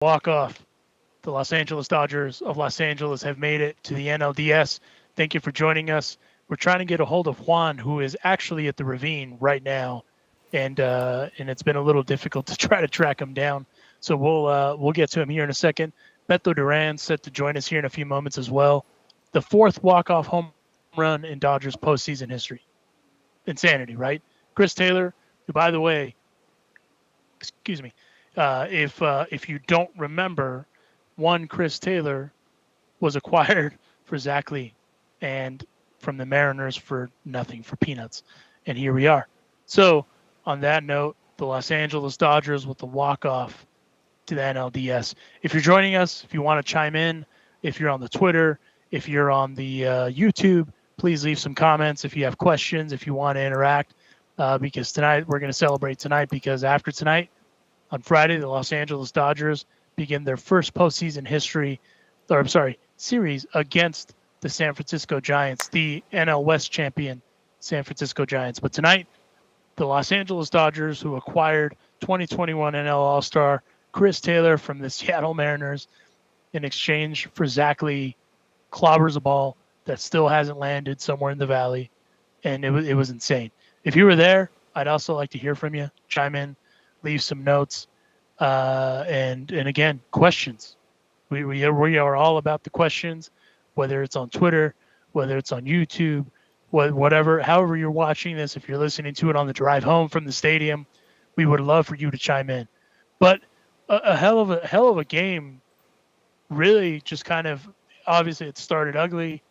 walk-off. The Los Angeles Dodgers of Los Angeles have made it to the NLDS. Thank you for joining us. We're trying to get a hold of Juan, who is actually at the Ravine right now, and it's been a little difficult to try to track him down. So we'll get to him here in a second. Beto Duran set to join us here in a few moments as well. The fourth walk-off home run in Dodgers postseason history. Insanity, right? Chris Taylor, who, by the way, excuse me, if you don't remember, one Chris Taylor was acquired for Zach Lee and from the Mariners for nothing, for peanuts. And here we are. So on that note, the Los Angeles Dodgers with the walk-off to the NLDS. If you're joining us, if you want to chime in, if you're on the Twitter, if you're on the YouTube, please leave some comments if you have questions, if you want to interact, because tonight we're going to celebrate tonight, because after tonight, on Friday, the Los Angeles Dodgers begin their first postseason series against the San Francisco Giants, the NL West champion San Francisco Giants. But tonight, the Los Angeles Dodgers, who acquired 2021 NL All-Star Chris Taylor from the Seattle Mariners in exchange for Zach Lee, clobbers a ball that still hasn't landed somewhere in the valley, and it was insane. If you were there, I'd also like to hear from you. Chime in, leave some notes, and again, questions. We are all about the questions, whether it's on Twitter, whether it's on YouTube, whatever, however you're watching this. If you're listening to it on the drive home from the stadium, we would love for you to chime in. But a hell of a game. Really, just kind of, obviously it started ugly,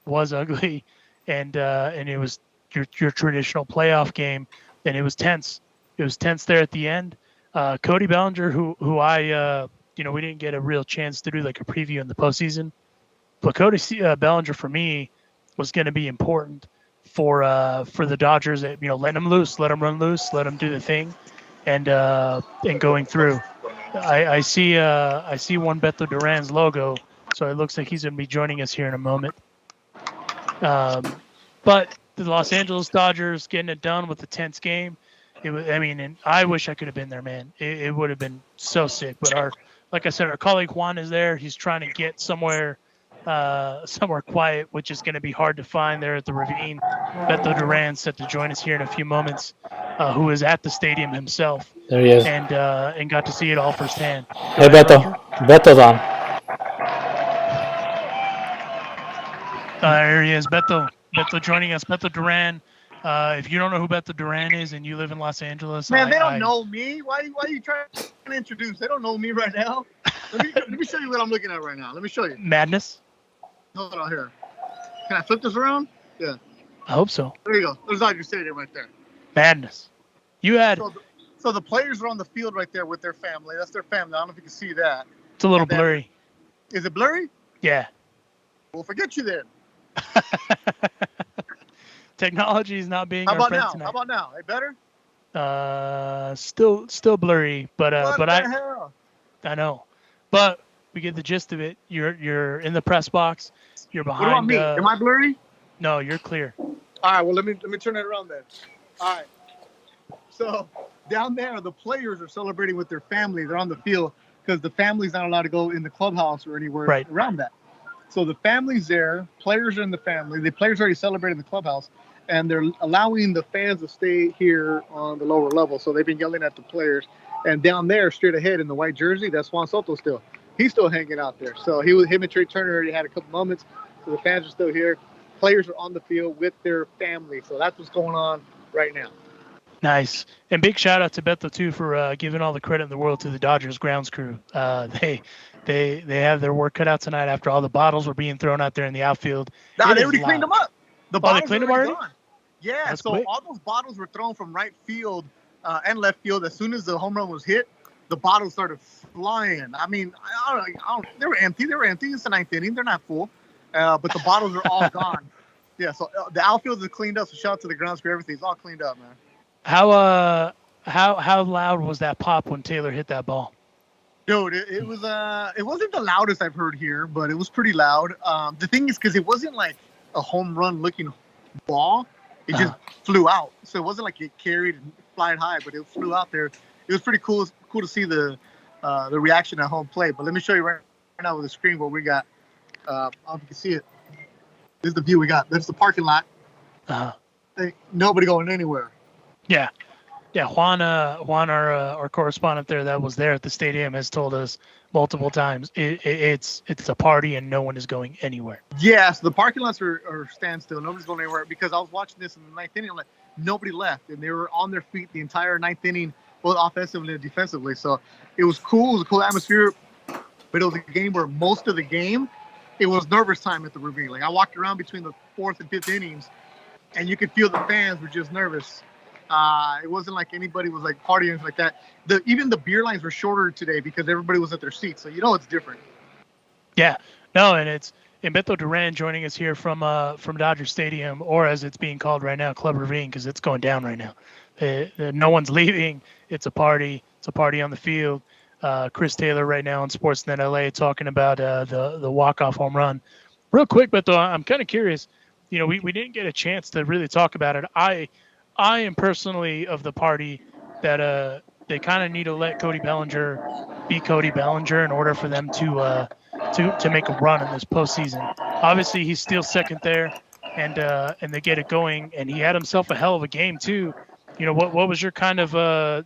was ugly, and it was your traditional playoff game, and it was tense. It was tense there at the end. Cody Bellinger, who I we didn't get a real chance to do like a preview in the postseason, but Cody Bellinger for me was going to be important for the Dodgers. Letting them loose, let them run loose, let them do the thing, and going through. I see one Beto Duran's logo, so it looks like he's going to be joining us here in a moment. But the Los Angeles Dodgers getting it done with a tense game. It was, and I wish I could have been there, man. It would have been so sick. But like I said, our colleague Juan is there. He's trying to get somewhere quiet, which is going to be hard to find there at the Ravine. Beto Duran set to join us here in a few moments, who is at the stadium himself. There he is. And got to see it all firsthand. Hey, Beto. Beto's on. There he is, Beto joining us. Beto Duran. If you don't know who Beto Duran is and you live in Los Angeles, man, they don't know me. Why are you trying to introduce? They don't know me right now. Let me show you what I'm looking at right now. Let me show you. Madness. Hold on here. Can I flip this around? Yeah. I hope so. There you go. There's Dodger Stadium right there. Madness. You had. So the players are on the field right there with their family. That's their family. I don't know if you can see that. It's a little blurry. Is it blurry? Yeah. Well, forget you then. Technology is not being. How about our friend now? tonight. How about now? Hey, better? Still blurry, but what the hell? I know, but we get the gist of it. You're in the press box. You're behind. What about me? Am I blurry? No, you're clear. All right. Well, let me turn it around then. All right. So down there, the players are celebrating with their family. They're on the field because the family's not allowed to go in the clubhouse or anywhere around that. So the family's there. Players are in the family. The players already celebrated in the clubhouse, and they're allowing the fans to stay here on the lower level. So they've been yelling at the players. And down there, straight ahead in the white jersey, that's Juan Soto still. He's still hanging out there. So him and Trey Turner already had a couple moments. So the fans are still here. Players are on the field with their family. So that's what's going on right now. Nice. And big shout out to Beto too for giving all the credit in the world to the Dodgers grounds crew. They have their work cut out tonight after all the bottles were being thrown out there in the outfield. Nah, they already cleaned them up. They cleaned them already? Gone. Yeah, That's so quick. All those bottles were thrown from right field and left field. As soon as the home run was hit, the bottles started flying. I mean, I don't, they were empty. It's the ninth inning. They're not full, but the bottles are all gone. Yeah, so the outfield is cleaned up. So shout out to the grounds crew. Everything's all cleaned up, man. How loud was that pop when Taylor hit that ball? Dude, it wasn't the loudest I've heard here, but it was pretty loud. The thing is, because it wasn't like a home run looking ball, it just flew out. So it wasn't like it carried and flied high, but it flew out there. It was pretty cool to see the the reaction at home plate. But let me show you right now with the screen what we got. I don't know if you can see it. This is the view we got. That's the parking lot. Ain't nobody going anywhere. Yeah. Juan, our correspondent there that was there at the stadium, has told us multiple times it's a party and no one is going anywhere. Yeah, so the parking lots are standstill. Nobody's going anywhere because I was watching this in the ninth inning. Like nobody left, and they were on their feet the entire ninth inning, both offensively and defensively. So it was cool. It was a cool atmosphere, but it was a game where most of the game it was nervous time at the Ravine. Like I walked around between the fourth and fifth innings, and you could feel the fans were just nervous. It wasn't like anybody was like partying like that. Even the beer lines were shorter today because everybody was at their seats. So it's different. Yeah, no, and it's Beto Duran joining us here from Dodger Stadium, or as it's being called right now, Club Ravine, because it's going down right now. No one's leaving. It's a party. It's a party on the field. Chris Taylor right now on Sportsnet LA talking about the walk-off home run. Real quick, Beto, I'm kind of curious. We didn't get a chance to really talk about it. I am personally of the party that they kind of need to let Cody Bellinger be Cody Bellinger in order for them to make a run in this postseason. Obviously, he's still second there, and they get it going. And he had himself a hell of a game too. What was your kind of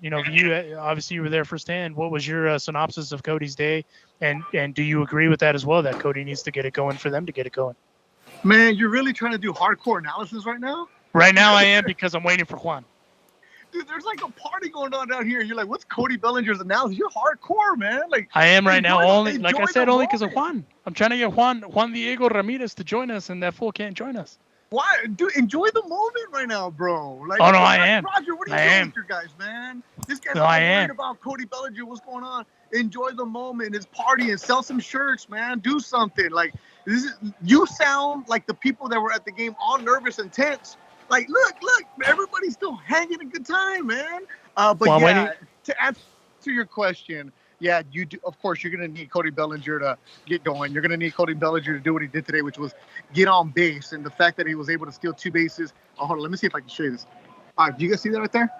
view? Obviously, you were there firsthand. What was your synopsis of Cody's day? And do you agree with that as well? That Cody needs to get it going for them to get it going. Man, you're really trying to do hardcore analysis right now? Right now I am, because I'm waiting for Juan. Dude, there's like a party going on down here. You're like, what's Cody Bellinger's analysis? You're hardcore, man. Like I am right now, only because of Juan. I'm trying to get Juan Diego Ramirez to join us, and that fool can't join us. Why? Dude, enjoy the moment right now, bro. Like, oh no, I am. Roger, what are you doing with your guys, man? This guy's worried about Cody Bellinger. What's going on? Enjoy the moment. It's partying. Sell some shirts, man. Do something. Like you sound like the people that were at the game, all nervous and tense. Like, look, everybody's still having a good time, man. To answer your question, yeah, you do. Of course, you're going to need Cody Bellinger to get going. You're going to need Cody Bellinger to do what he did today, which was get on base. And the fact that he was able to steal 2 bases. Oh, hold on. Let me see if I can show you this. All right, do you guys see that right there?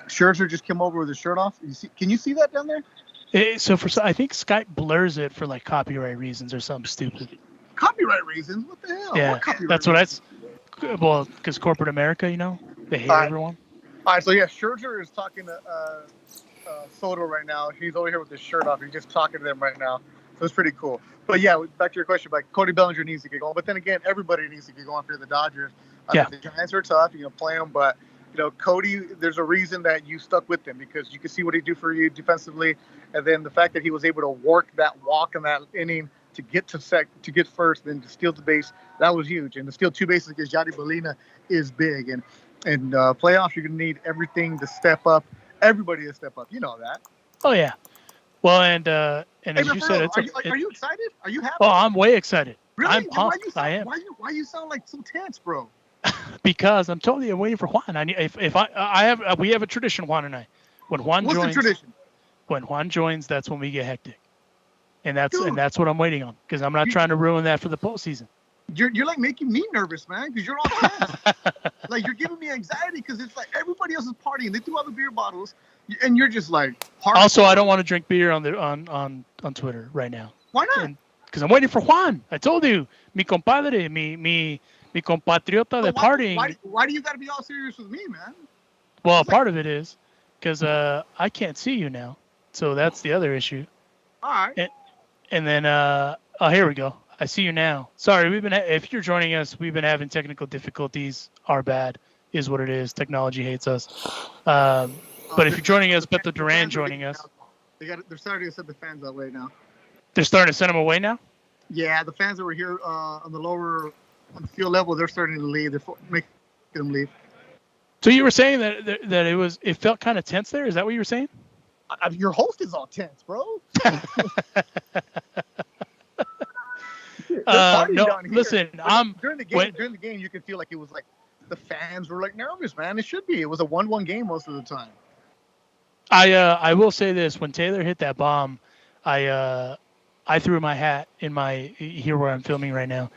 Scherzer just came over with his shirt off. Can you see that down there? I think Skype blurs it for like copyright reasons or something stupid. Copyright reasons? What the hell? Yeah, that's what that's. Well, because corporate America, they hate everyone. All right, so yeah, Scherzer is talking to Soto right now. He's over here with his shirt off. He's just talking to them right now. So it's pretty cool. But yeah, back to your question, like Cody Bellinger needs to get going. But then again, everybody needs to get going for the Dodgers. The Giants are tough. You're going to play them. But, Cody, there's a reason that you stuck with him because you can see what he do for you defensively. And then the fact that he was able to work that walk in that inning to get to get first, then to steal the base, that was huge. And to steal 2 bases against Yadier Molina is big. And playoffs, you're going to need everything to step up. Everybody to step up. You know that. Oh yeah. Well, and as you said, are you excited? Are you happy? Oh, I'm way excited. Really? I'm pumped. I am. Why you sound like so tense, bro? Because I'm totally waiting for Juan. We have a tradition, Juan and I. When Juan What's joins, the tradition? When Juan joins, that's when we get hectic. And that's what I'm waiting on, because I'm not trying to ruin that for the postseason. You're like making me nervous, man, because you're all tense. Like you're giving me anxiety because it's like everybody else is partying. They threw all the beer bottles, and you're just like. Also, I don't want to drink beer on Twitter right now. Why not? Because I'm waiting for Juan. I told you, mi compadre, mi compatriota de partying. Why do you got to be all serious with me, man? Well, part of it is because I can't see you now, so that's the other issue. All right. And then, here we go. I see you now. Sorry, if you're joining us, we've been having technical difficulties. Our bad is what it is. Technology hates us. But if you're joining us, Beto Duran joining us. They're starting to send the fans that way now. They're starting to send them away now? Yeah, the fans that were here on the field level, they're starting to leave. They're making them leave. So you were saying that it felt kind of tense there? Is that what you were saying? Your host is all tense, bro. No, listen. During the game, you could feel like it was like the fans were like nervous, man. It should be. It was a 1-1 game most of the time. I will say this: when Taylor hit that bomb, I threw my hat in my here where I'm filming right now.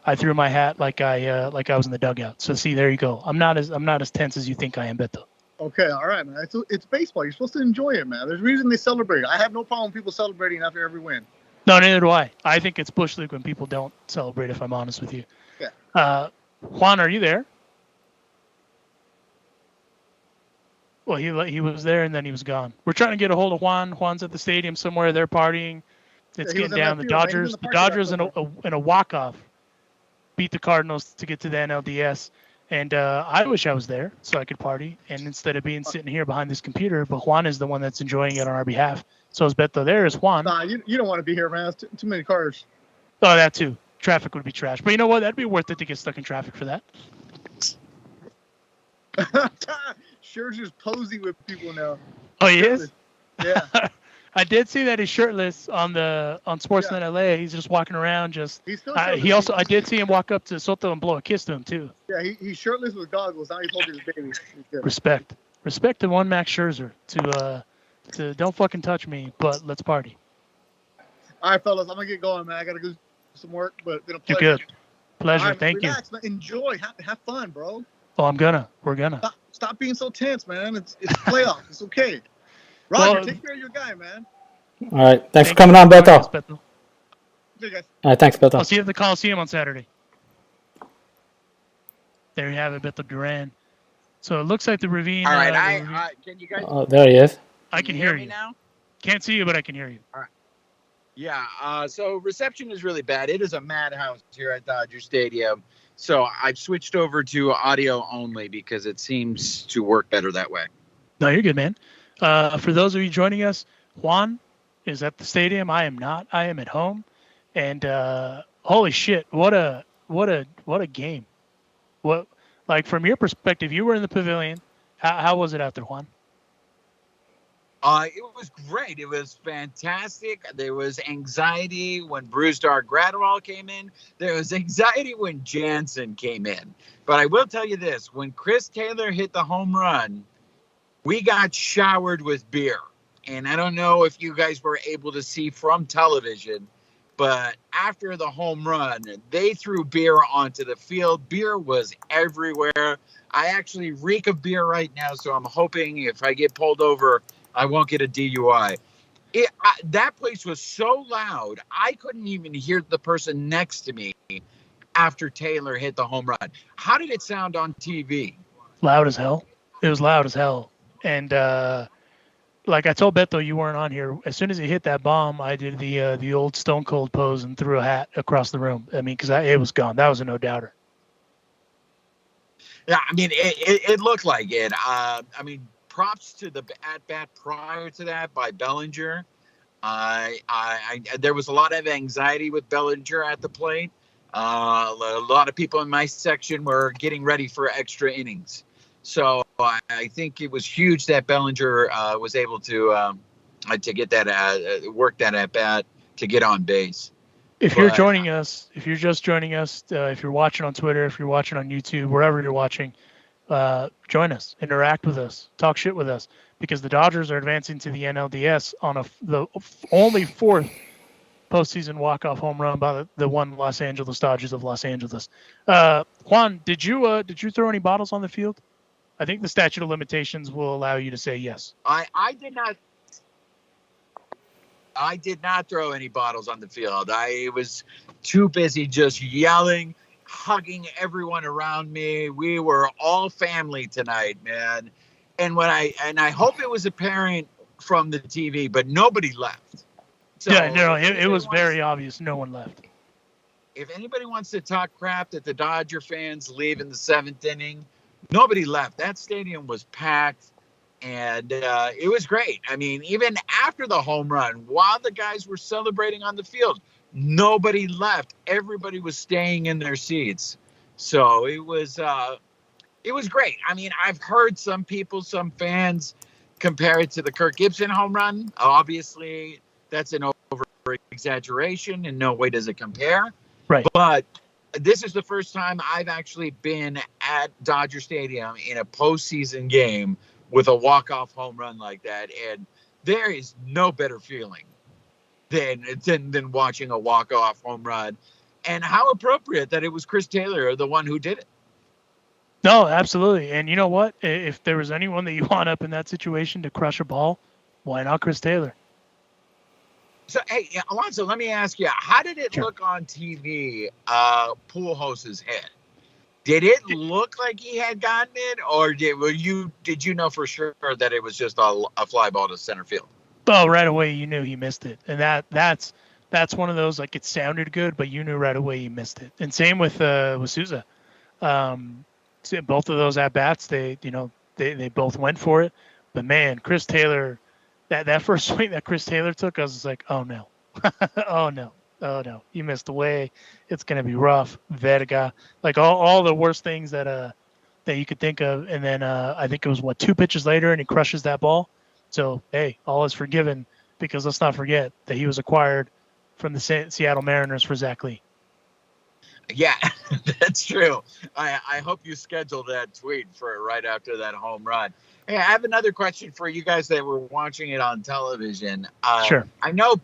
I threw my hat like I was in the dugout. So see, there you go. I'm not as tense as you think I am, Beto. Okay, all right, man. It's baseball. You're supposed to enjoy it, man. There's a reason they celebrate. I have no problem with people celebrating after every win. No, neither do I. I think it's Bush League when people don't celebrate, if I'm honest with you. Yeah. Juan, are you there? Well, he was there and then he was gone. We're trying to get a hold of Juan. Juan's at the stadium somewhere. They're partying. It's getting down. The Dodgers in a walk-off beat the Cardinals to get to the NLDS. And I wish I was there so I could party. And instead of sitting here behind this computer, but Juan is the one that's enjoying it on our behalf. So is Beto. There is Juan. Nah, you don't want to be here, man. It's too many cars. Oh, that too. Traffic would be trash. But you know what? That'd be worth it to get stuck in traffic for that. Scherzer's posing with people now. Oh, he is? Yeah. I did see that he's shirtless on Sportsnet LA. He's just walking around. I did see him walk up to Soto and blow a kiss to him too. Yeah, he's shirtless with goggles. Now he's holding his baby. Respect to one Max Scherzer to don't fucking touch me, but let's party. All right, fellas, I'm gonna get going, man. I gotta go some work, but been a pleasure. You're good. Pleasure. Right, thank relax, you. Man. Enjoy. Have fun, bro. Oh, we're gonna. Stop being so tense, man. It's playoffs. It's okay. Roger, take care of your guy, man. All right. Thanks for coming on, Beto. See you guys. All right. Thanks, Beto. I'll see you at the Coliseum on Saturday. There you have it, Beto Duran. So it looks like the ravine. All right. Can you guys? Oh, there he is. I can hear me you now. Can't see you, but I can hear you. All right. Yeah. So reception is really bad. It is a madhouse here at Dodger Stadium. So I've switched over to audio only because it seems to work better that way. No, you're good, man. For those of you joining us, Juan is at the stadium. I am not. I am at home. And holy shit, what a game. What, like, from your perspective, you were in the pavilion. How was it out there, Juan? It was great. It was fantastic. There was anxiety when Brusdar Gratterall came in. There was anxiety when Jansen came in. But I will tell you this. When Chris Taylor hit the home run, we got showered with beer. And I don't know if you guys were able to see from television, but after the home run, they threw beer onto the field. Beer was everywhere. I actually reek of beer right now, so I'm hoping if I get pulled over, I won't get a DUI. That place was so loud, I couldn't even hear the person next to me after Taylor hit the home run. How did it sound on TV? Loud as hell. It was loud as hell. And like I told Beto, you weren't on here. As soon as he hit that bomb, I did the old Stone Cold pose and threw a hat across the room. I mean, because it was gone. That was a no-doubter. Yeah, I mean, it looked like it. I mean, props to the at-bat prior to that by Bellinger. There was a lot of anxiety with Bellinger at the plate. A lot of people in my section were getting ready for extra innings. So I think it was huge that Bellinger was able to get that work that at bat to get on base. If you're joining us, if you're just joining us, if you're watching on Twitter, if you're watching on YouTube, wherever you're watching, join us, interact with us, talk shit with us, because the Dodgers are advancing to the NLDS on the only fourth postseason walk-off home run by the one Los Angeles Dodgers of Los Angeles. Juan, did you throw any bottles on the field? I think the statute of limitations will allow you to say yes. I did not. I did not throw any bottles on the field. I was too busy just yelling, hugging everyone around me. We were all family tonight, man. And I hope it was apparent from the TV, but nobody left. So yeah, no, it was very obvious. No one left. If anybody wants to talk crap that the Dodger fans leave in the seventh inning, nobody left. That stadium was packed. And it was great. I mean, even after the home run, while the guys were celebrating on the field, nobody left. Everybody was staying in their seats. So it was great. I mean, I've heard some some fans compare it to the Kirk Gibson home run. Obviously, that's an over-exaggeration. In no way does it compare. Right. But this is the first time I've actually been at Dodger Stadium in a postseason game with a walk-off home run like that, and there is no better feeling than watching a walk-off home run. And how appropriate that it was Chris Taylor, the one who did it. No, absolutely. And you know what? If there was anyone that you want up in that situation to crush a ball, why not Chris Taylor? So, hey, Alonso, let me ask you, how did it Sure. look on TV, Pujols' head? Did it look like he had gotten it, or did you know for sure that it was just a fly ball to center field? Oh, right away you knew he missed it, and that's one of those, like, it sounded good, but you knew right away he missed it. And same with Souza. So both of those at bats, they both went for it. But man, Chris Taylor, that first swing that Chris Taylor took, I was just like, oh no, oh no, oh no, he missed away. It's gonna be rough. Verga, like all the worst things that you could think of. And then I think it was 2 pitches later, and he crushes that ball. So hey, all is forgiven, because let's not forget that he was acquired from the Seattle Mariners for Zach Lee. Yeah, that's true. I hope you scheduled that tweet for right after that home run. Hey, I have another question for you guys that were watching it on television. Sure. I know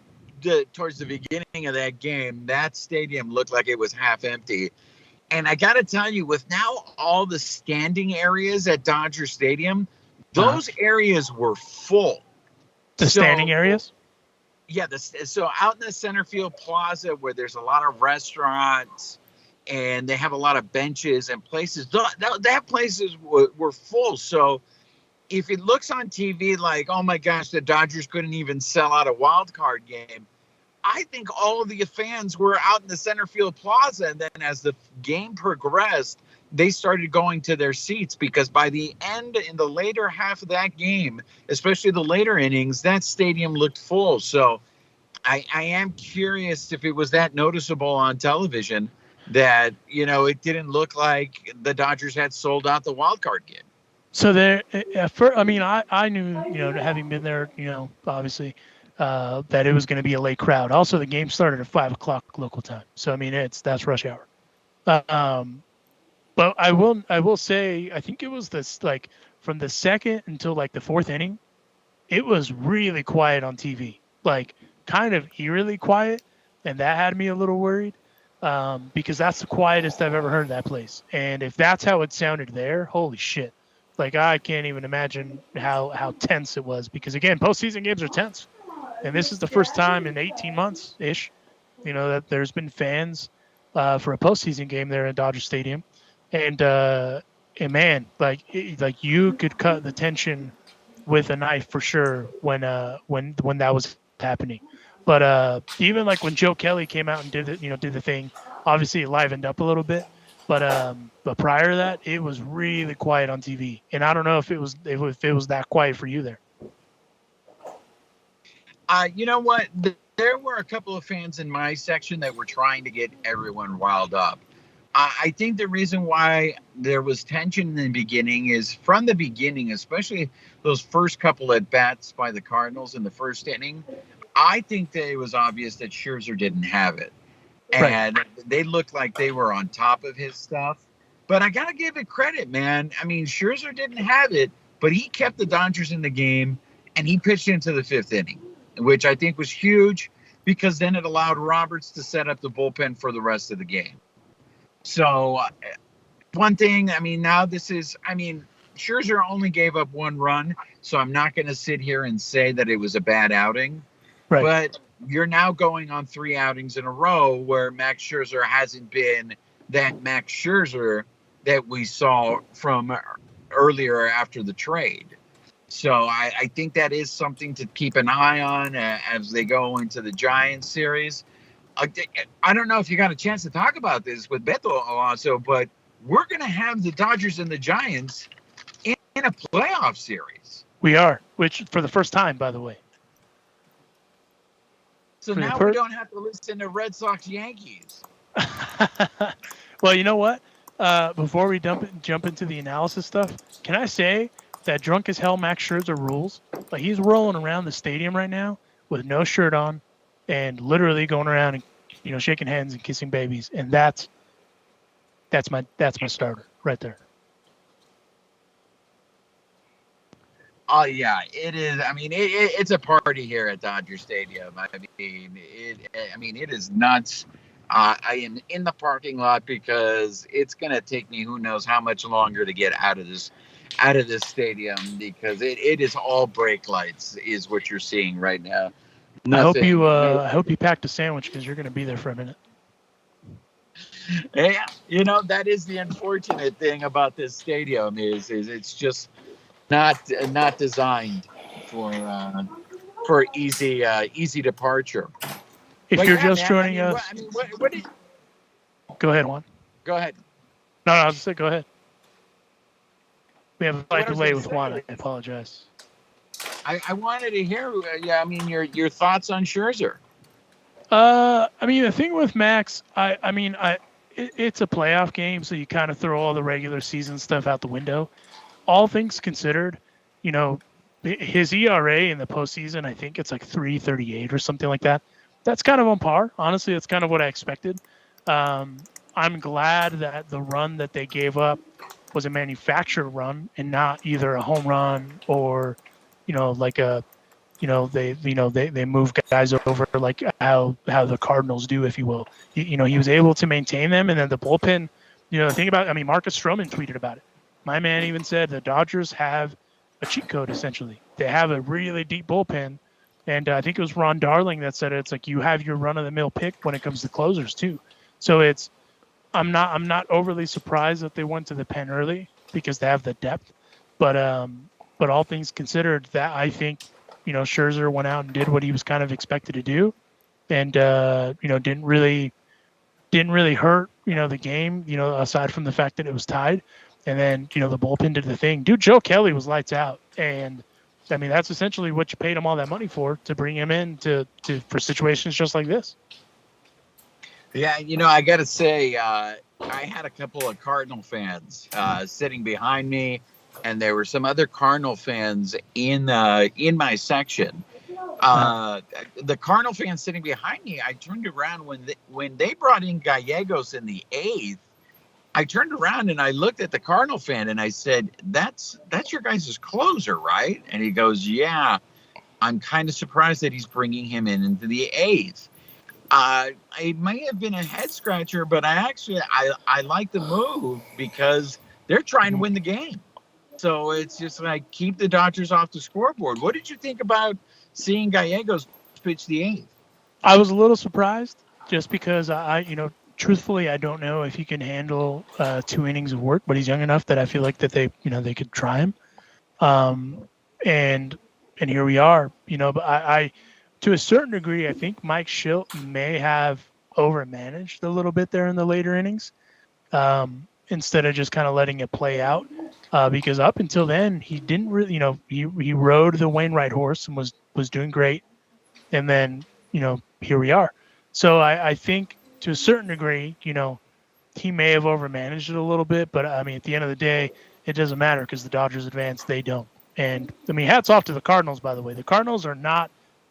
towards the beginning of that game, that stadium looked like it was half empty. And I got to tell you, with now all the standing areas at Dodger Stadium, those areas were full. The standing areas? Yeah. So out in the center field plaza, where there's a lot of restaurants and they have a lot of benches and places, that places were full. So if it looks on TV like, oh my gosh, the Dodgers couldn't even sell out a wild card game, I think all of the fans were out in the center field plaza. And then as the game progressed, they started going to their seats, because by the end, in the later half of that game, especially the later innings, that stadium looked full. So I am curious if it was that noticeable on television that, it didn't look like the Dodgers had sold out the wild card game. So there, I knew, having been there, obviously, that it was going to be a late crowd. Also, the game started at 5:00 local time, so I mean, that's rush hour. But I will say, I think it was this, like, from the second until like the fourth inning, it was really quiet on TV, like kind of eerily quiet, and that had me a little worried, because that's the quietest I've ever heard that place. And if that's how it sounded there, holy shit. Like, I can't even imagine how tense it was, because again, postseason games are tense, and this is the first time in 18 months ish, that there's been fans for a postseason game there at Dodger Stadium, and man, like you could cut the tension with a knife for sure when that was happening. But even like when Joe Kelly came out and did the thing, obviously it livened up a little bit. But prior to that, it was really quiet on TV, and I don't know if it was that quiet for you there. You know what? There were a couple of fans in my section that were trying to get everyone riled up. I think the reason why there was tension in the beginning is, from the beginning, especially those first couple at bats by the Cardinals in the first inning, I think that it was obvious that Scherzer didn't have it. And they looked like they were on top of his stuff. But I got to give it credit, man. I mean, Scherzer didn't have it, but he kept the Dodgers in the game, and he pitched into the fifth inning, which I think was huge, because then it allowed Roberts to set up the bullpen for the rest of the game. So one thing, Scherzer only gave up one run, so I'm not going to sit here and say that it was a bad outing. Right. But you're now going on 3 outings in a row where Max Scherzer hasn't been that Max Scherzer that we saw from earlier after the trade. So I think that is something to keep an eye on as they go into the Giants series. I don't know if you got a chance to talk about this with Beto, Alonso, but we're going to have the Dodgers and the Giants in a playoff series. We are, which for the first time, by the way. So now we don't have to listen to Red Sox Yankees. Well, you know what? Before we jump into the analysis stuff, can I say that drunk as hell Max Scherzer rules? Like, he's rolling around the stadium right now with no shirt on, and literally going around and shaking hands and kissing babies, and that's my starter right there. Oh yeah, it is. I mean, it's a party here at Dodger Stadium. I mean, it is nuts. I am in the parking lot because it's going to take me who knows how much longer to get out of this stadium, because it is all brake lights is what you're seeing right now. Nothing. I hope you packed a sandwich because you're going to be there for a minute. Yeah, that is the unfortunate thing about this stadium is it's just not designed for easy departure. If you're just joining us, go ahead, Juan. Go ahead. No, I was just saying, go ahead. We have a slight delay with Juan. I apologize. I wanted to hear, your thoughts on Scherzer. The thing with Max, it's a playoff game, so you kind of throw all the regular season stuff out the window. All things considered, his ERA in the postseason, I think it's like 3.38 or something like that. That's kind of on par. Honestly, that's kind of what I expected. I'm glad that the run that they gave up was a manufactured run and not either a home run or, like a, they move guys over like how the Cardinals do, if you will. He was able to maintain them, and then the bullpen. The thing about, Marcus Stroman tweeted about it. My man even said the Dodgers have a cheat code essentially. They have a really deep bullpen, and I think it was Ron Darling that said it's like you have your run-of-the-mill pick when it comes to closers too. So I'm not overly surprised that they went to the pen early because they have the depth, but all things considered, that I think Scherzer went out and did what he was kind of expected to do, and didn't really hurt the game, aside from the fact that it was tied, and then the bullpen did the thing. Dude, Joe Kelly was lights out, and that's essentially what you paid him all that money for, to bring him in for situations just like this. Yeah, I got to say, I had a couple of Cardinal fans sitting behind me, and there were some other Cardinal fans in my section. The Cardinal fans sitting behind me, I turned around when they brought in Gallegos in the 8th. I turned around and I looked at the Cardinal fan and I said, "That's your guys' closer, right?" And he goes, "Yeah." I'm kind of surprised that he's bringing him into the 8th. It may have been a head scratcher, but I like the move because they're trying to win the game. So it's just like, keep the Dodgers off the scoreboard. What did you think about seeing Gallegos pitch the 8th? I was a little surprised just because truthfully, I don't know if he can handle 2 innings of work, but he's young enough that I feel like that they could try him. And here we are, but I to a certain degree, I think Mike Schilt may have overmanaged a little bit there in the later innings, instead of just kind of letting it play out. Because up until then, he didn't really, he rode the Wainwright horse and was doing great. And then, here we are. So I think to a certain degree, he may have overmanaged it a little bit. But, at the end of the day, it doesn't matter because the Dodgers advance, they don't. And, hats off to the Cardinals, by the way. The Cardinals are not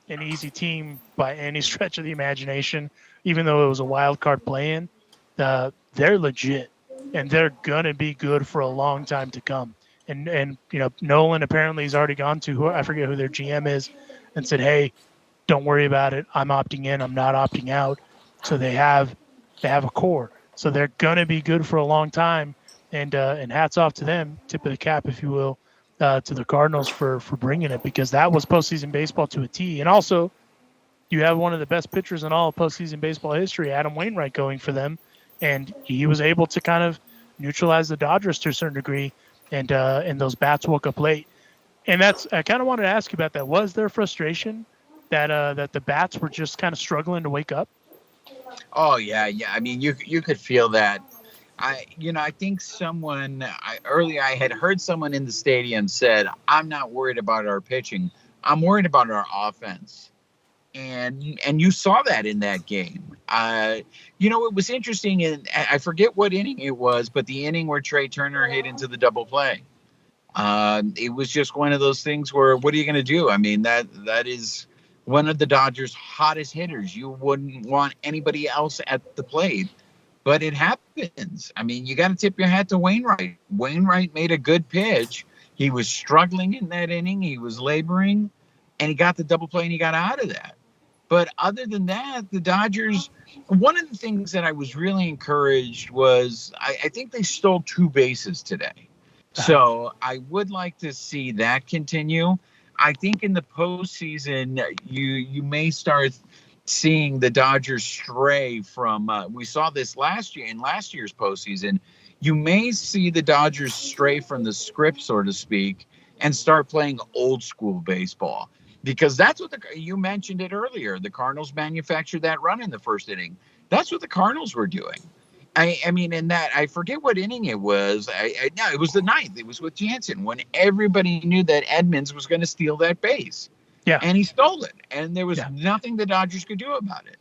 an easy team by any stretch of the imagination, even though it was a wild card play-in. They're legit, and they're going to be good for a long time to come. And Nolan apparently has already gone to, I forget who their GM is, and said, "Hey, don't worry about it. I'm opting in. I'm not opting out." So they have a core. So they're going to be good for a long time. And hats off to them, tip of the cap, if you will, to the Cardinals for bringing it, because that was postseason baseball to a T. And also, you have one of the best pitchers in all of postseason baseball history, Adam Wainwright, going for them. And he was able to kind of neutralize the Dodgers to a certain degree, and those bats woke up late. And I kind of wanted to ask you about that. Was there frustration that the bats were just kind of struggling to wake up? Oh yeah. You could feel that. I think earlier I had heard someone in the stadium said, "I'm not worried about our pitching. I'm worried about our offense." And you saw that in that game. It was interesting, and I forget what inning it was, but the inning where Trey Turner hit into the double play. It was just one of those things where, what are you going to do? That is one of the Dodgers' hottest hitters. You wouldn't want anybody else at the plate. But it happens. You got to tip your hat to Wainwright. Wainwright made a good pitch. He was struggling in that inning. He was laboring, and he got the double play, and he got out of that. But other than that, the Dodgers, one of the things that I was really encouraged was I think they stole 2 bases today. So I would like to see that continue. I think in the postseason, you may start seeing the Dodgers stray from, we saw this last year in last year's postseason. You may see the Dodgers stray from the script, so to speak, and start playing old school baseball. Because that's what you mentioned it earlier. The Cardinals manufactured that run in the first inning. That's what the Cardinals were doing. I mean, in that, I forget what inning it was. No, it was the 9th. It was with Jansen when everybody knew that Edmonds was going to steal that base. Yeah. And he stole it. And there was nothing the Dodgers could do about it.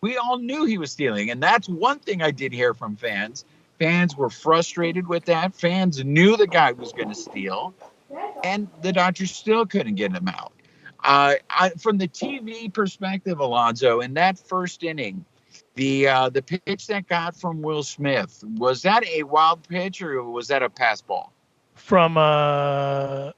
We all knew he was stealing. And that's one thing I did hear from fans. Fans were frustrated with that. Fans knew the guy was going to steal. And the Dodgers still couldn't get him out. From the TV perspective, Alonso, in that first inning, the pitch that got from Will Smith, was that a wild pitch or was that a pass ball? From apologies.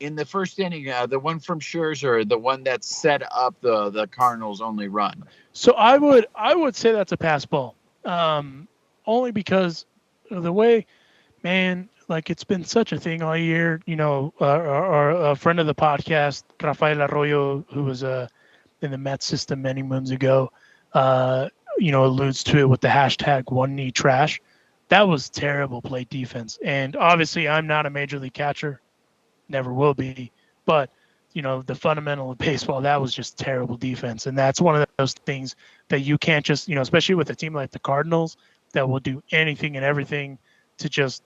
In the first inning, the one from Scherzer, the one that set up the Cardinals' only run. So I would say that's a pass ball, only because of the way, man. Like, it's been such a thing all year. You know, our friend of the podcast, Rafael Arroyo, who was in the Mets system many moons ago, alludes to it with the hashtag one knee trash. That was terrible plate defense. And obviously, I'm not a major league catcher, never will be. But, the fundamental of baseball, that was just terrible defense. And that's one of those things that you can't just, especially with a team like the Cardinals that will do anything and everything to just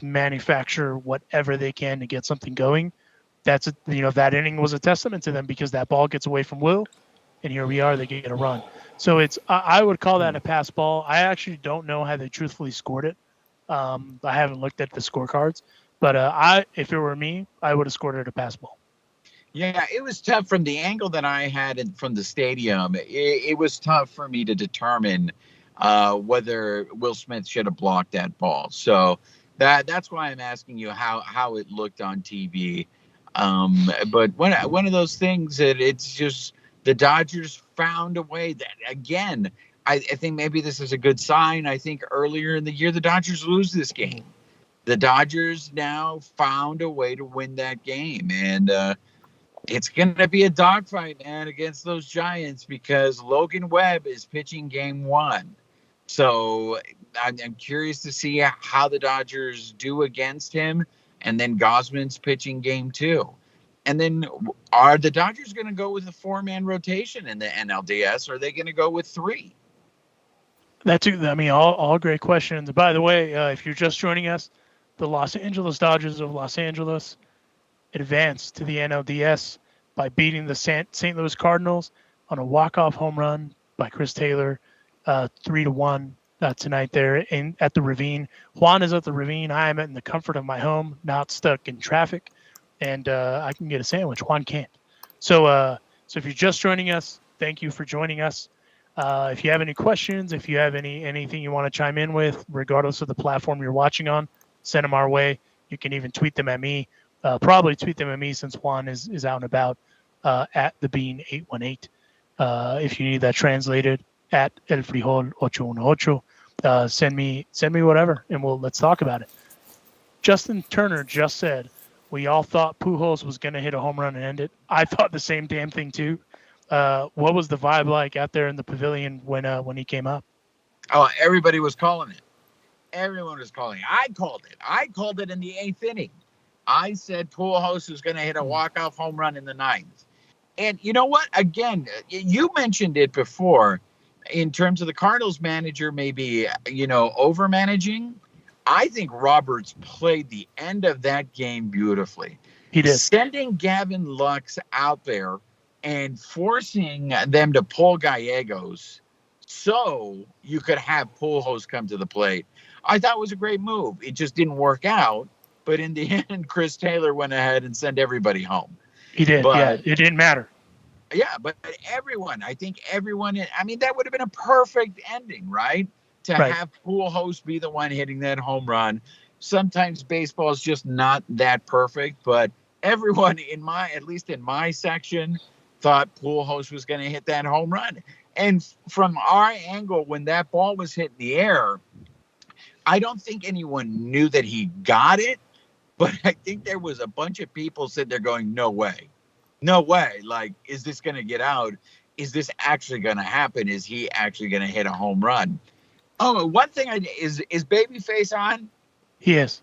manufacture whatever they can to get something going. That inning was a testament to them because that ball gets away from Will, and here we are, they get a run. So I would call that a pass ball. I actually don't know how they truthfully scored it. I haven't looked at the scorecards, but if it were me, I would have scored it a pass ball. Yeah, it was tough from the angle that I had from the stadium. It was tough for me to determine whether Will Smith should have blocked that ball. So that's why I'm asking you how it looked on TV. But one of those things that it's just the Dodgers found a way that, again, I think maybe this is a good sign. I think earlier in the year, the Dodgers lose this game. The Dodgers now found a way to win that game. And it's going to be a dogfight, man, against those Giants because Logan Webb is pitching game 1. So I'm curious to see how the Dodgers do against him. And then Gosman's pitching game 2. And then are the Dodgers going to go with a 4-man rotation in the NLDS? Or are they going to go with 3? All great questions. By the way, if you're just joining us, the Los Angeles Dodgers of Los Angeles advanced to the NLDS by beating the St. Louis Cardinals on a walk-off home run by Chris Taylor, 3-1 tonight there at the Ravine. Juan is at the Ravine. I am in the comfort of my home, not stuck in traffic, and I can get a sandwich. Juan can't. So if you're just joining us, thank you for joining us. If you have any questions, if you have anything you want to chime in with, regardless of the platform you're watching on, send them our way. You can even tweet them at me. Probably tweet them at me since Juan is out and about at the Bean 818. If you need that translated, at El Frijol 818. Send me whatever, and let's talk about it. Justin Turner just said we all thought Pujols was going to hit a home run and end it. I thought the same damn thing too. What was the vibe like out there in the pavilion when he came up? Oh, everybody was calling it. Everyone was calling it. I called it. I called it in the 8th inning. I said Pujols was going to hit a walk-off home run in the 9th. And you know what? Again, you mentioned it before in terms of the Cardinals manager maybe, over-managing. I think Roberts played the end of that game beautifully. He did. Sending Gavin Lux out there and forcing them to pull Gallegos so you could have Pujols come to the plate. I thought it was a great move. It just didn't work out. But in the end, Chris Taylor went ahead and sent everybody home. He did. It didn't matter. Yeah, but everyone, that would have been a perfect ending, right? To have Pujols be the one hitting that home run. Sometimes baseball is just not that perfect, but everyone at least in my section, thought Pujols was going to hit that home run. And from our angle, when that ball was hit in the air, I don't think anyone knew that he got it, but I think there was a bunch of people sitting there going, no way. No way. Like, is this going to get out? Is this actually going to happen? Is he actually going to hit a home run? Oh, one thing is Babyface on? He is.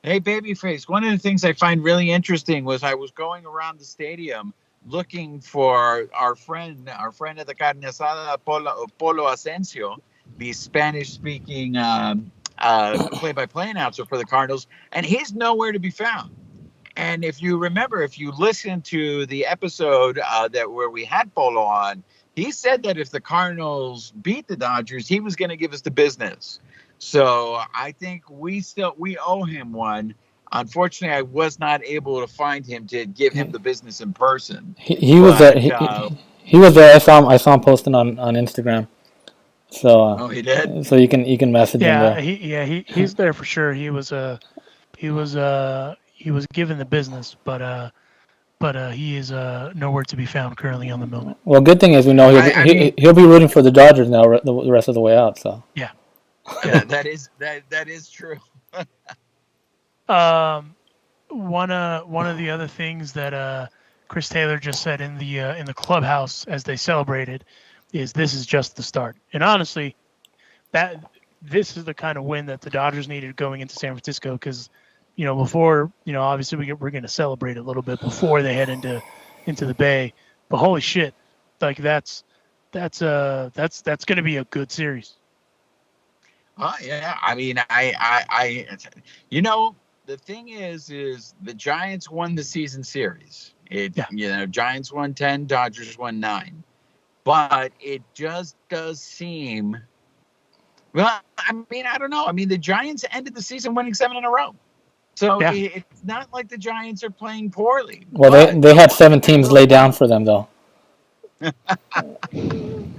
Hey, Babyface, one of the things I find really interesting was I was going around the stadium looking for our friend of the Carne, Asada, Polo Asensio, the Spanish-speaking play-by-play announcer for the Cardinals, and he's nowhere to be found. And if you remember, if you listen to the episode where we had Polo on, he said that if the Cardinals beat the Dodgers, he was going to give us the business. So I think we owe him one. Unfortunately, I was not able to find him to give him the business in person. He was there. He was there. I saw him posting on Instagram. So he did. So you can message him there. He's there for sure. He was given the business, but he is nowhere to be found currently on the moment. Well, good thing is we know he'll be rooting for the Dodgers now the rest of the way out. So yeah, that is true. One of the other things that Chris Taylor just said in the clubhouse as they celebrated is this is just the start. And honestly, that this is the kind of win that the Dodgers needed going into San Francisco because, before, obviously we're going to celebrate a little bit before they head into the Bay. But holy shit, like that's going to be a good series. Oh yeah, I mean, the thing is the Giants won the season series. Giants won 10, Dodgers won 9. But it just does seem, well, I mean, I don't know. I mean, the Giants ended the season winning 7 in a row. So it's not like the Giants are playing poorly. Well, they had 7 teams laid down for them, though.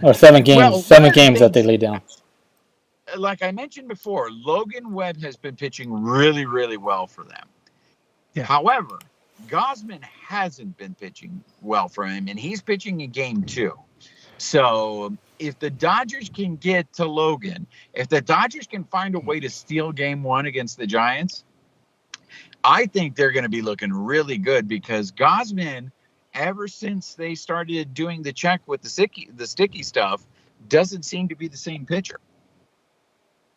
Or 7 games. Well, 7 games that they laid down. Like I mentioned before, Logan Webb has been pitching really, really well for them. Yeah. However, Gausman hasn't been pitching well for him, and he's pitching in game 2. So if the Dodgers can get to Logan, if the Dodgers can find a way to steal game 1 against the Giants, I think they're going to be looking really good because Gausman, ever since they started doing the check with the sticky stuff, doesn't seem to be the same pitcher.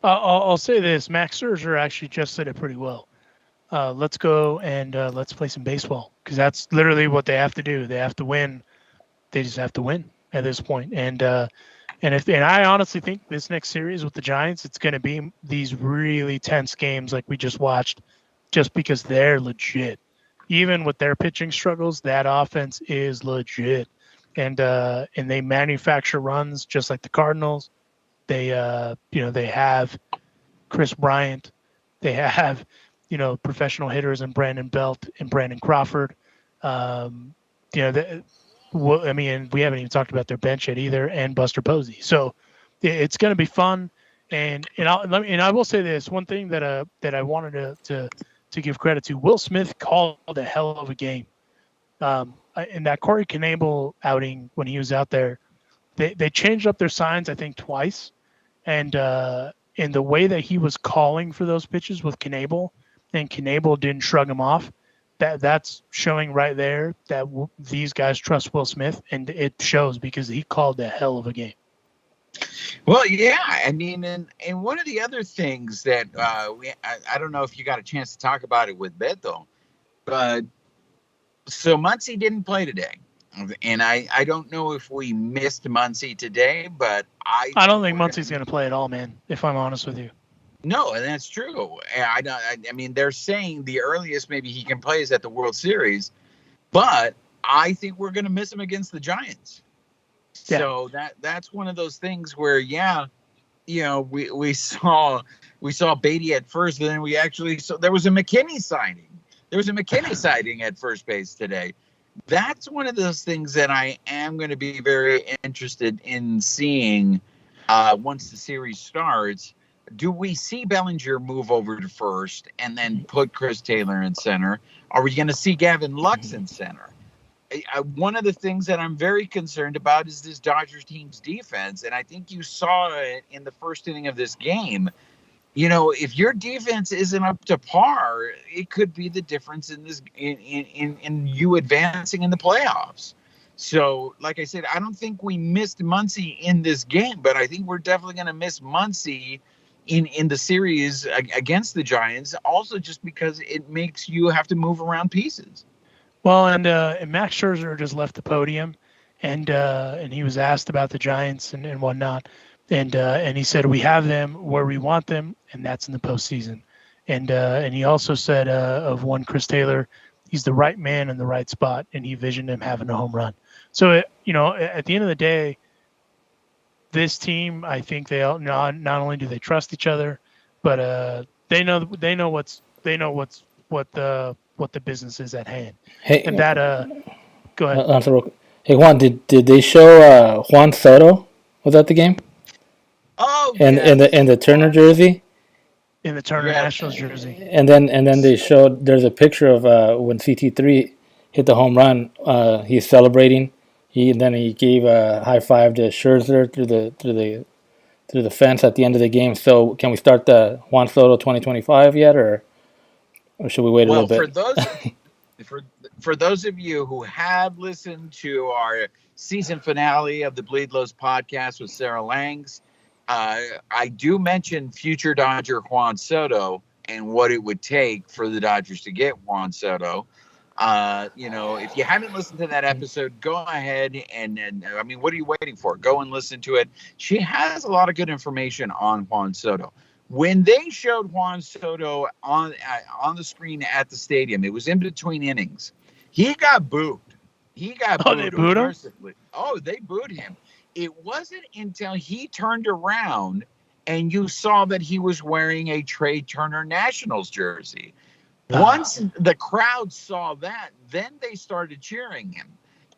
I'll say this. Max Scherzer actually just said it pretty well. Let's go and let's play some baseball because that's literally what they have to do. They have to win. They just have to win at this point. And I honestly think this next series with the Giants, it's going to be these really tense games like we just watched, just because they're legit. Even with their pitching struggles, that offense is legit, and they manufacture runs just like the Cardinals. They they have Chris Bryant, they have professional hitters in Brandon Belt and Brandon Crawford. We haven't even talked about their bench yet either, and Buster Posey. So it's going to be fun. And I will say this one thing that I wanted to give credit to. Will Smith called a hell of a game. In that Corey Knebel outing when he was out there, they changed up their signs I think twice, and in the way that he was calling for those pitches with Knebel, and Knebel didn't shrug him off. That's showing right there that these guys trust Will Smith, and it shows because he called a hell of a game. Well, yeah, I mean, and one of the other things that I don't know if you got a chance to talk about it with Beto, but so Muncy didn't play today, and I don't know if we missed Muncy today, but I don't think Muncy's going to play at all, man. If I'm honest with you. No, and that's true. I mean, they're saying the earliest maybe he can play is at the World Series, but I think we're going to miss him against the Giants. Yeah. So that's one of those things where, we saw Beatty at first, and then we actually saw there was a McKinney sighting. There was a McKinney sighting at first base today. That's one of those things that I am going to be very interested in seeing once the series starts. do we see Bellinger move over to first and then put Chris Taylor in center? Are we going to see Gavin Lux in center? One of the things that I'm very concerned about is this Dodgers team's defense, and I think you saw it in the first inning of this game. If your defense isn't up to par, it could be the difference in you advancing in the playoffs. So, like I said, I don't think we missed Muncy in this game, but I think we're definitely going to miss Muncy in the series against the Giants, also just because it makes you have to move around pieces. Well, and Max Scherzer just left the podium, and he was asked about the Giants and whatnot, and he said we have them where we want them, and that's in the postseason. And he also said of one Chris Taylor, he's the right man in the right spot, and he visioned him having a home run. So at the end of the day, this team, I think they all not only do they trust each other, but they know what the business is at hand. Hey, And that go ahead. Hey Juan, did they show Juan Soto was at the game? Oh, and yes. in the Turner jersey. In the Turner Nationals jersey. And then they showed there's a picture of when CT3 hit the home run. He's celebrating. He gave a high five to Scherzer through the fence at the end of the game. So can we start the Juan Soto 2025 yet, or should we wait a little bit? For those of you who have listened to our season finale of the Bleed Lows podcast with Sarah Langs, I do mention future Dodger Juan Soto and what it would take for the Dodgers to get Juan Soto. If you haven't listened to that episode, go ahead and I mean, what are you waiting for? Go and listen to it. She has a lot of good information on Juan Soto. When they showed Juan Soto on the screen at the stadium, it was in between innings. He got booed. They booed him? Oh, they booed him. It wasn't until he turned around and you saw that he was wearing a Trey Turner Nationals jersey. Once the crowd saw that, then they started cheering him.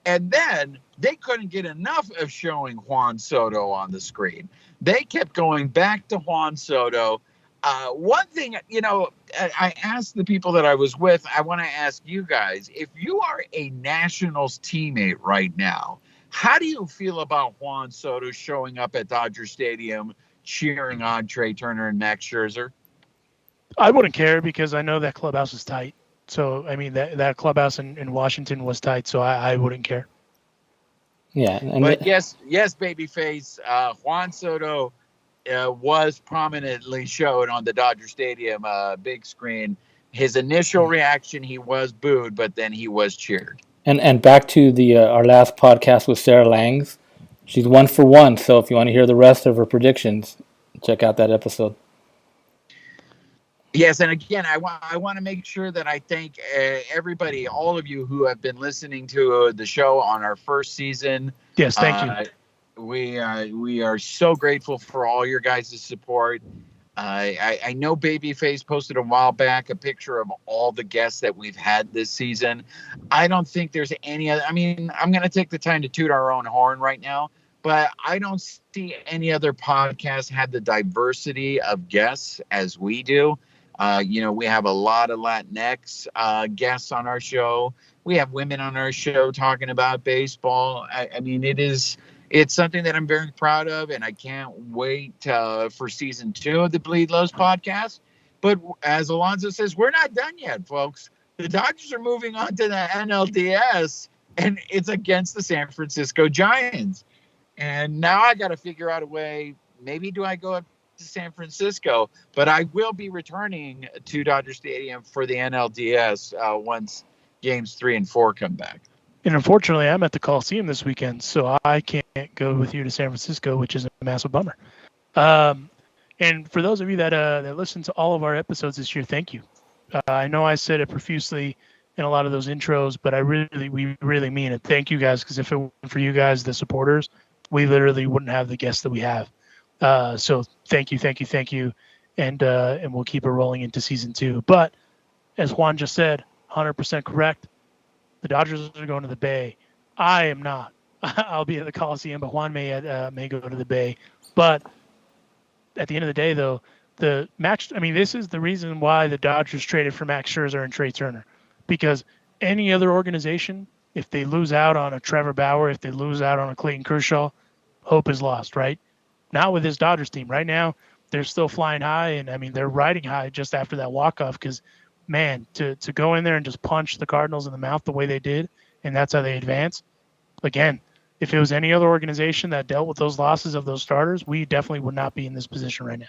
And then they couldn't get enough of showing Juan Soto on the screen. They kept going back to Juan Soto. One thing, I asked the people that I was with, I want to ask you guys, if you are a Nationals teammate right now, how do you feel about Juan Soto showing up at Dodger Stadium cheering on Trey Turner and Max Scherzer? I wouldn't care because I know that clubhouse is tight. So, I mean, that clubhouse in Washington was tight, so I wouldn't care. Yeah. But yes, Babyface, Juan Soto was prominently shown on the Dodger Stadium big screen. His initial reaction, he was booed, but then he was cheered. And back to our last podcast with Sarah Langs. She's 1 for 1, so if you want to hear the rest of her predictions, check out that episode. Yes, and again, I want to make sure that I thank everybody, all of you who have been listening to the show on our first season. Yes, thank you. We are so grateful for all your guys' support. I know Babyface posted a while back a picture of all the guests that we've had this season. I don't think there's any other. I mean, I'm going to take the time to toot our own horn right now, but I don't see any other podcast have the diversity of guests as we do. We have a lot of Latinx guests on our show. We have women on our show talking about baseball. I mean, it's something that I'm very proud of, and I can't wait for season 2 of the Bleed Lows podcast. But as Alonso says, we're not done yet, folks. The Dodgers are moving on to the NLDS, and it's against the San Francisco Giants. And now I got to figure out a way. Maybe do I go up to San Francisco? But I will be returning to Dodger Stadium for the NLDS once games 3 and 4 come back. And unfortunately, I'm at the Coliseum this weekend, so I can't go with you to San Francisco, which is a massive bummer. And for those of you that listen to all of our episodes this year, thank you. I know I said it profusely in a lot of those intros, but we really mean it. Thank you guys, because if it weren't for you guys, the supporters, we literally wouldn't have the guests that we have. So thank you, and we'll keep it rolling into season 2. But as Juan just said, 100% correct. The Dodgers are going to the Bay. I am not. I'll be at the Coliseum, but Juan may go to the Bay. But at the end of the day, though, the match. I mean, this is the reason why the Dodgers traded for Max Scherzer and Trey Turner, because any other organization, if they lose out on a Trevor Bauer, if they lose out on a Clayton Kershaw, hope is lost, right? Not with this Dodgers team. Right now, they're still flying high, and I mean, they're riding high just after that walk-off because, man, to go in there and just punch the Cardinals in the mouth the way they did, and that's how they advance. Again, if it was any other organization that dealt with those losses of those starters, we definitely would not be in this position right now.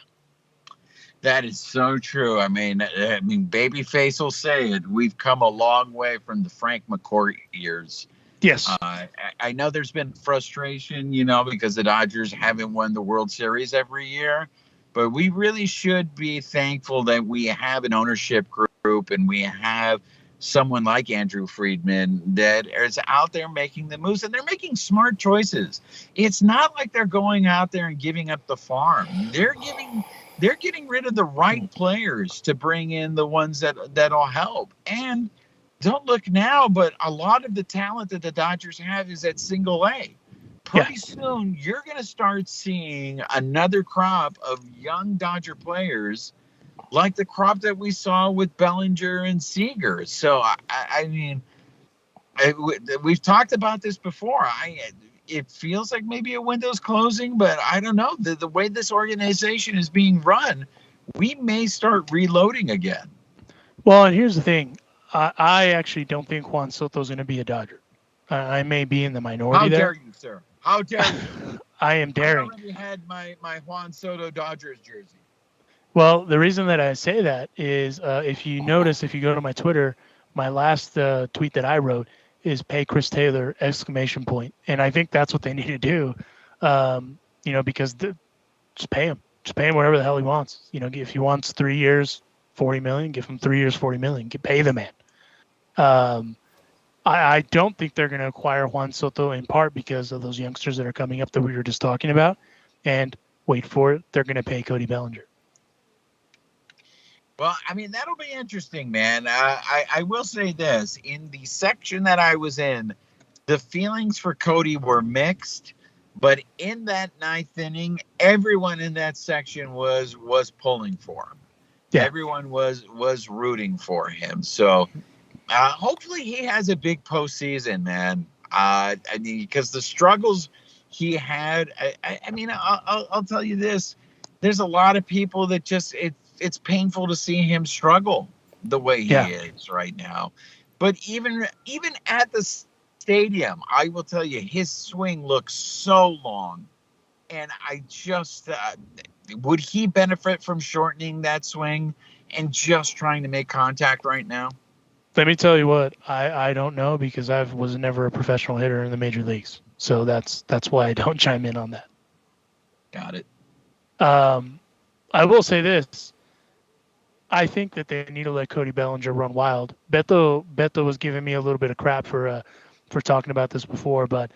That is so true. I mean, Babyface will say it. We've come a long way from the Frank McCourt years. Yes. I know there's been frustration, because the Dodgers haven't won the World Series every year, but we really should be thankful that we have an ownership group and we have someone like Andrew Friedman that is out there making the moves, and they're making smart choices. It's not like they're going out there and giving up the farm. They're getting rid of the right players to bring in the ones that'll help. And don't look now, but a lot of the talent that the Dodgers have is at single A. Pretty soon, you're going to start seeing another crop of young Dodger players like the crop that we saw with Bellinger and Seager. So, I mean, we've talked about this before. It feels like maybe a window's closing, but I don't know. The way this organization is being run, we may start reloading again. Well, and here's the thing. I actually don't think Juan Soto's going to be a Dodger. I may be in the minority How there. dare you, sir? How dare you? I am daring. I already had my Juan Soto Dodgers jersey. Well, the reason that I say that is if you notice, if you go to my Twitter, my last tweet that I wrote is "Pay Chris Taylor!" ! And I think that's what they need to do, because just pay him. Just pay him whatever the hell he wants. If he wants 3 years, $40 million, give him 3 years, $40 million. Pay the man. I don't think they're going to acquire Juan Soto in part because of those youngsters that are coming up that we were just talking about. And wait for it, they're going to pay Cody Bellinger. Well, I mean, that'll be interesting, man. I will say this. In the section that I was in, the feelings for Cody were mixed. But in that ninth inning, everyone in that section was pulling for him. Yeah. Everyone was rooting for him. So hopefully he has a big postseason, man. Because the struggles he had, I'll tell you this. There's a lot of people that just it's painful to see him struggle the way he is right now. But even at the stadium, I will tell you, his swing looks so long. And I just, would he benefit from shortening that swing and just trying to make contact right now? Let me tell you what, I don't know because I was never a professional hitter in the major leagues. So that's why I don't chime in on that. Got it. I will say this. I think that they need to let Cody Bellinger run wild. Beto was giving me a little bit of crap for talking about this before, but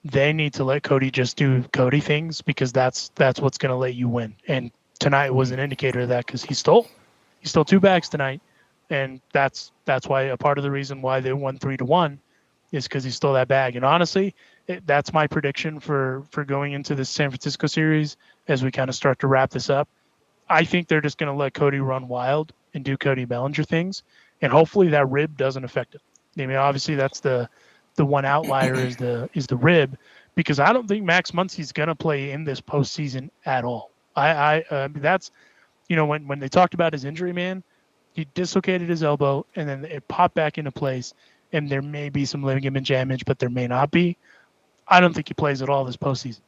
they need to let Cody just do Cody things because that's what's going to let you win. And tonight was an indicator of that because he stole 2 bags tonight, and that's why a part of the reason why they won 3-1 is because he stole that bag. And honestly, that's my prediction for going into the San Francisco series as we kind of start to wrap this up. I think they're just going to let Cody run wild and do Cody Bellinger things, and hopefully that rib doesn't affect him. I mean, obviously that's the one outlier is the rib, because I don't think Max Muncy's going to play in this postseason at all. That's, when they talked about his injury, man, he dislocated his elbow and then it popped back into place, and there may be some ligament damage, but there may not be. I don't think he plays at all this postseason.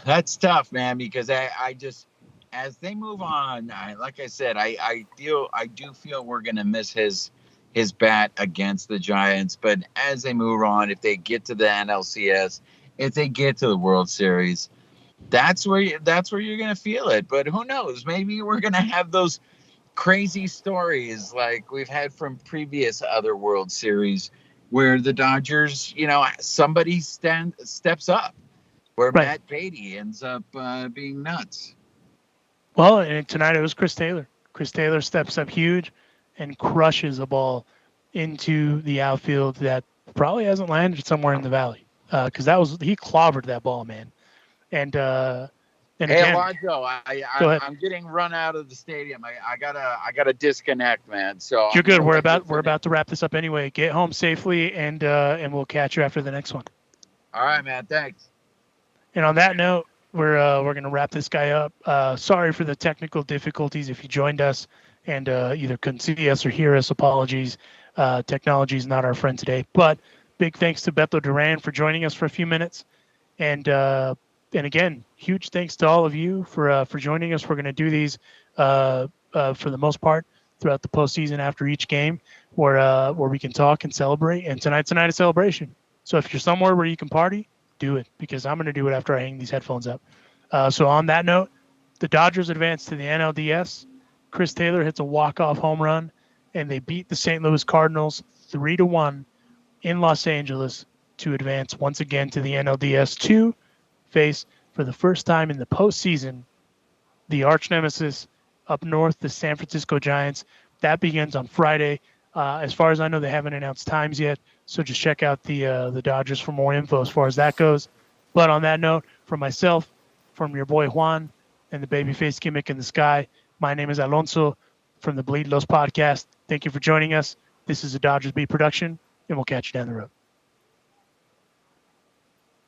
That's tough, man, because I just, as they move on, like I said, I do feel we're going to miss his bat against the Giants. But as they move on, if they get to the NLCS, if they get to the World Series, that's where you're going to feel it. But who knows? Maybe we're going to have those crazy stories like we've had from previous other World Series where the Dodgers, somebody steps up. Where right. Matt Beatty ends up being nuts. Well, and tonight it was Chris Taylor. Chris Taylor steps up huge and crushes a ball into the outfield that probably hasn't landed somewhere in the valley. Because he clobbered that ball, man. And And Hey, again, Alonso, go ahead. I'm getting run out of the stadium. I gotta disconnect, man. So You're I'm good. gonna We're let you about finish. to wrap this up anyway. Get home safely, and we'll catch you after the next one. All right, man. Thanks. And on that note, we're gonna wrap this guy up. Sorry for the technical difficulties. If you joined us and either couldn't see us or hear us, apologies. Technology is not our friend today. But big thanks to Beto Duran for joining us for a few minutes, and again, huge thanks to all of you for joining us. We're gonna do these for the most part throughout the postseason after each game, where we can talk and celebrate. And tonight's a night of celebration. So if you're somewhere where you can party, do it, because I'm going to do it after I hang these headphones up. So on that note, the Dodgers advance to the NLDS. Chris Taylor hits a walk-off home run, and they beat the St. Louis Cardinals 3-1 in Los Angeles to advance once again to the NLDS to face, for the first time in the postseason, the arch nemesis up north, the San Francisco Giants. That begins on Friday. As far as I know, they haven't announced times yet, so just check out the Dodgers for more info as far as that goes. But on that note, from myself, from your boy Juan, and the Babyface gimmick in the sky, my name is Alonso from the Bleed Los podcast. Thank you for joining us. This is a Dodgers Beat production, and we'll catch you down the road.